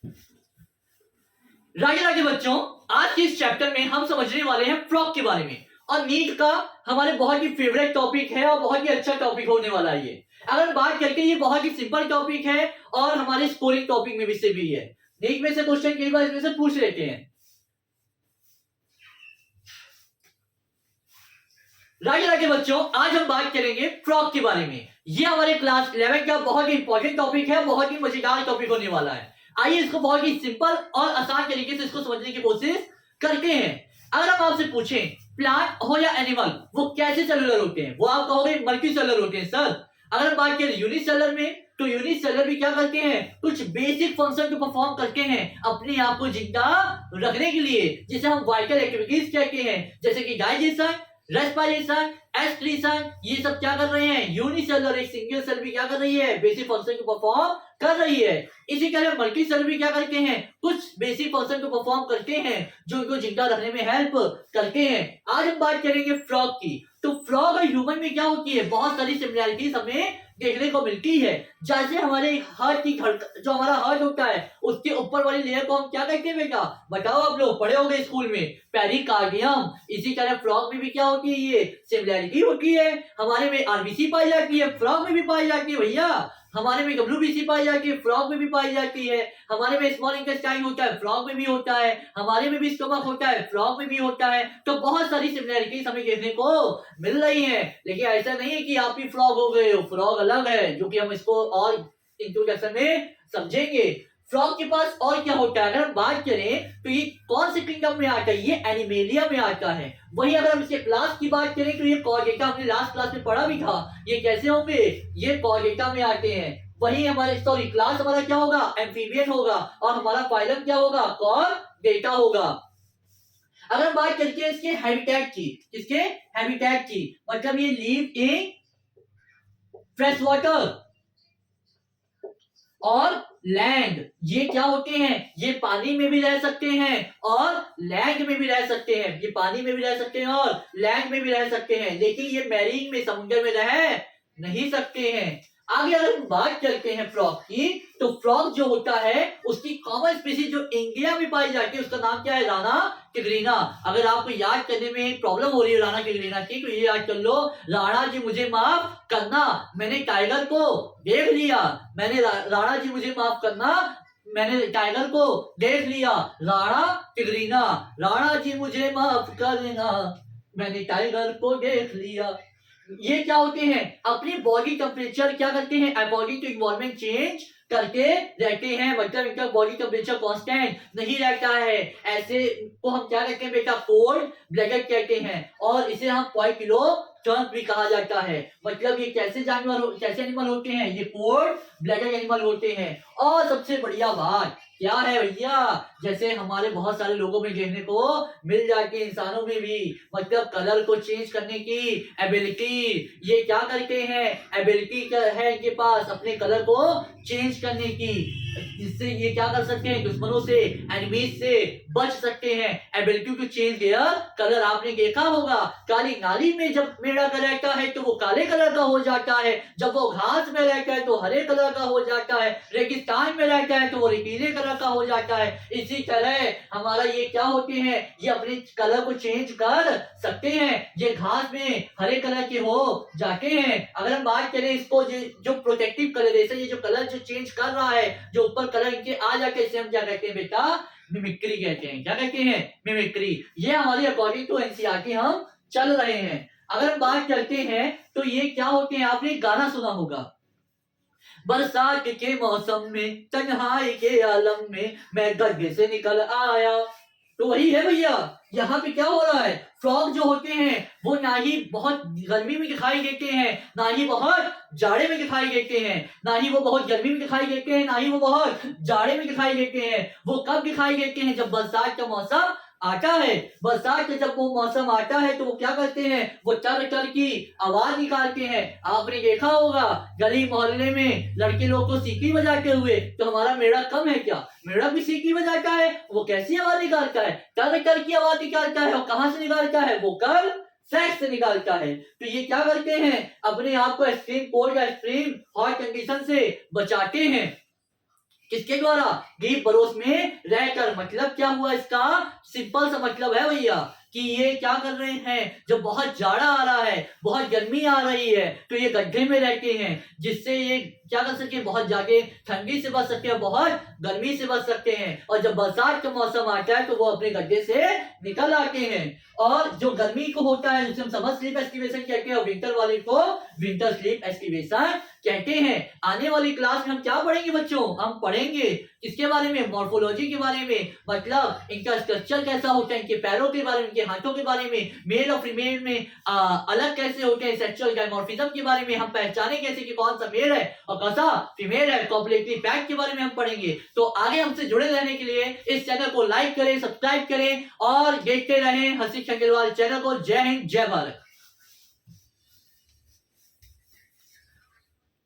Right right बच्चों, आज के इस चैप्टर में हम समझने वाले हैं फ्रॉक के बारे में। और नीट का हमारे बहुत ही फेवरेट टॉपिक है और बहुत ही अच्छा टॉपिक होने वाला है ये। अगर बात करके ये बहुत ही सिंपल टॉपिक है और हमारे स्कोरिंग टॉपिक में भी से भी है। नीट में से क्वेश्चन कई बार इसमें से पूछ लेते हैं। राइट राइट बच्चों, आज हम बात करेंगे फ्रॉक के बारे में। ये हमारे क्लास 11 का बहुत ही इंपॉर्टेंट टॉपिक है, बहुत ही मजेदार टॉपिक होने वाला है। आइए इसको बहुत ही सिंपल और आसान तरीके से इसको समझने की कोशिश करते हैं। अगर हम आपसे पूछें प्लांट हो या एनिमल, वो कैसे सेलुलर होते हैं, वो आप कहोगे मल्टी सेलुलर होते हैं सर। अगर हम बात करें यूनिसेलुलर में, तो यूनिसेलुलर भी क्या करते हैं, कुछ बेसिक फंक्शन को परफॉर्म करते हैं अपने आप को जिंदा रखने के लिए, जिसे हम वाइटल एक्टिविटीज कहते हैं, जैसे कि डाइजेशन, रेस्पिरेशन, एक्सक्रीशन। ये सब क्या कर रहे हैं, यूनिसेलुलर एक सिंगल सेल भी क्या कर रही है, बेसिक फंक्शन को परफॉर्म कर रही है। इसी तरह मल्टी सेल भी क्या करते हैं, कुछ बेसिक फंक्शन को परफॉर्म करते हैं जो उनको जिंदा रखने में हेल्प करते हैं। आज हम बात करेंगे फ्रॉग की। तो फ्रॉग और ह्यूमन में क्या होती है, बहुत सारी सिमिलैरिटीज हमें देखने को मिलती है। जैसे हमारे हार्ट की जो हमारा हार्ट होता है उसके ऊपर वाली लेयर को हम क्या कहते हैं बेटा, बताओ, आप लोग पढ़े होंगे स्कूल में, पेरिकार्डियम। इसी तरह फ्रॉग में भी क्या होती है, ये सिमिलैरिटी होती है। हमारे में आरबीसी पाई जाती है, फ्रॉग में भी पाई जाती है भैया। हमारे में डब्ल्यूबीसी पाई जाती है, फ्रॉग में भी पाई जाती है। हमारे में स्मॉल इंटेस्टाइन होता है, फ्रॉग में भी होता है। हमारे में भी स्टोमक होता है, फ्रॉग में भी होता है। तो बहुत सारी सिमिलैरिटीज हमें देखने को मिल रही है। लेकिन ऐसा नहीं है कि आप ही फ्रॉग हो गए हो, फ्रॉग अलग है, जो कि हम इसको और इंट्रोडक्शन में समझेंगे। फ्रॉग के पास और क्या होता है, अगर हम बात करें तो ये कौन से किंगडम में आता है, ये एनिमेलिया में आता है। वही अगर हम इसके क्लास की बात करें तो ये कॉर्डेटा, हमने लास्ट क्लास में पढ़ा भी था। ये कैसे होंगे, ये कॉर्डेटा में आते हैं। वही हमारे सॉरी क्लास हमारा क्या होगा, एम्फीबियन होगा, और हमारा फाइलम क्या होगा, कॉर्डेटा होगा। अगर हम बात करते हैं इसके हैबिटेट की, किसके हैबिटेट की, मतलब ये लिव इन फ्रेश वाटर और लैंड। ये क्या होते हैं, ये पानी में भी रह सकते हैं और लैंड में भी रह सकते हैं। ये पानी में भी रह सकते हैं और लैंड में भी रह सकते हैं, लेकिन ये मैरीन में, समुद्र में रह नहीं सकते हैं। आगे अगर हम बात करते हैं फ्रॉग की, तो फ्रॉग जो होता है उसकी कॉमन स्पीसीज जो इंडिया में पाई जाती है उसका नाम क्या है, राणा टिग्रीना। अगर आपको याद करने में प्रॉब्लम हो रही है राणा टिग्रीना की, तो ये याद कर लो, राणा जी मुझे माफ करना, मैंने टाइगर को देख लिया। राणा जी मुझे माफ करना, मैंने टाइगर को देख लिया। राणा टिग्रीना, राणा जी मुझे माफ करना, मैंने टाइगर को देख लिया। ये क्या होते हैं, अपनी बॉडी टेम्परेचर क्या करते हैं, अकॉर्डिंग टू इन्वायरमेंट चेंज करके रहते हैं। मतलब इनका बॉडी टेम्परेचर कांस्टेंट नहीं रहता है। ऐसे को हम क्या कहते हैं बेटा, कोल्ड ब्लडेड कहते हैं, और इसे हम पॉइकिलो टर्म भी कहा जाता है। मतलब ये कैसे जानवर, कैसे एनिमल होते हैं, ये कोल्ड ब्लडेड एनिमल होते हैं। और सबसे बढ़िया बात क्या है भैया, जैसे हमारे बहुत सारे लोगों में देखने को मिल जाती है, इंसानों में भी, मतलब कलर को चेंज करने की एबिलिटी। ये क्या करते हैं, एबिलिटी है इनके पास अपने कलर को चेंज करने की, जिससे ये क्या कर सकते हैं, दुश्मनों से, एनिमीज से बच सकते हैं। Ability to change their colour. आपने देखा होगा काली नाली में जब मेढक रहता है तो वो काले कलर का हो जाता है, जब वो घास में रहता है तो हरे कलर का हो जाता है, रेगिस्तान में रहता है तो वो रेतीले कलर का हो जाता है। इसी तरह हमारा ये क्या होते हैं, ये अपने कलर को चेंज कर सकते हैं। ये घास में हरे कलर के हो जाते हैं। अगर हम बात करें इसको, जो प्रोटेक्टिव कलरेशन, ये जो कलर जो चेंज कर रहा है, जो ऊपर कलर इनके आ जाते हैं, इसे हम क्या कहते हैं बेटा, मिमिक्री कहते हैं। क्या कहते हैं, मिमिक्री। ये हमारी अकॉर्डिंग टू एनसीईआरटी हम चल रहे हैं। अगर हम बात करते हैं तो ये क्या होते हैं, आपने गाना सुना होगा, बरसात के मौसम में तन्हाई के आलम में मैं गड्ढे से निकल आया। तो वही है भैया, यहाँ पे क्या हो रहा है, फ्रॉग जो होते हैं वो ना ही बहुत गर्मी में दिखाई देते हैं, ना ही बहुत जाड़े में दिखाई देते हैं, ना ही वो बहुत गर्मी में दिखाई देते हैं, ना ही वो बहुत जाड़े में दिखाई देते हैं। वो कब दिखाई देते हैं, जब बरसात का मौसम आता है। बरसात के जब वो मौसम आता है तो वो क्या करते हैं, वो टर टर की आवाज निकालते हैं। आपने देखा होगा गली मोहल्ले में लड़के लोग को सीटी बजाते हुए, तो हमारा मेढक कम है क्या, मेढक भी सीटी बजाता है। वो कैसी आवाज निकालता है, टर टर की आवाज निकालता है। और कहां से निकालता है, वो कल सेक्स से निकालता है। तो ये क्या करते हैं, अपने आप को एक्सट्रीम कोल्ड या एक्सट्रीम हॉट कंडीशन से बचाते हैं। किसके द्वारा? गिर पड़ोस में रहकर। मतलब क्या हुआ इसका? सिंपल सा मतलब है भैया कि ये क्या कर रहे हैं, जब बहुत जाड़ा आ रहा है, बहुत गर्मी आ रही है, तो ये गड्ढे में रहते हैं, जिससे ये क्या कर सके, बहुत जाके ठंडी से बच सकते हैं, बहुत गर्मी से बच सकते हैं। और जब बरसात का मौसम आता है तो वो अपने गड्ढे से निकल आते हैं। और जो गर्मी को होता है उसे हम समर स्लीप एस्टिवेशन कहते हैं, और विंटर वाले को विंटर स्लीप एस्टिवेशन कहते हैं। आने वाली क्लास में हम क्या पढ़ेंगे बच्चों? हम पढ़ेंगे इसके बारे में, मॉर्फोलॉजी के बारे में, मतलब इनका स्ट्रक्चर कैसा होता है, इनके पैरों के बारे में, इनके हाथों के बारे में, मेल और फीमेल में अलग कैसे होते हैं, सेक्सुअल डायमॉर्फिज्म के बारे में, हम पहचाने कैसे कि कौन सा मेल है और कौन सा फीमेल है, कॉम्प्लेक्सली पैक्ड के बारे में हम पढ़ेंगे। तो आगे हमसे जुड़े रहने के लिए इस चैनल को लाइक करें, सब्सक्राइब करें और देखते रहें हर्षित खंडेलवाल चैनल को। जय हिंद, जय भारत।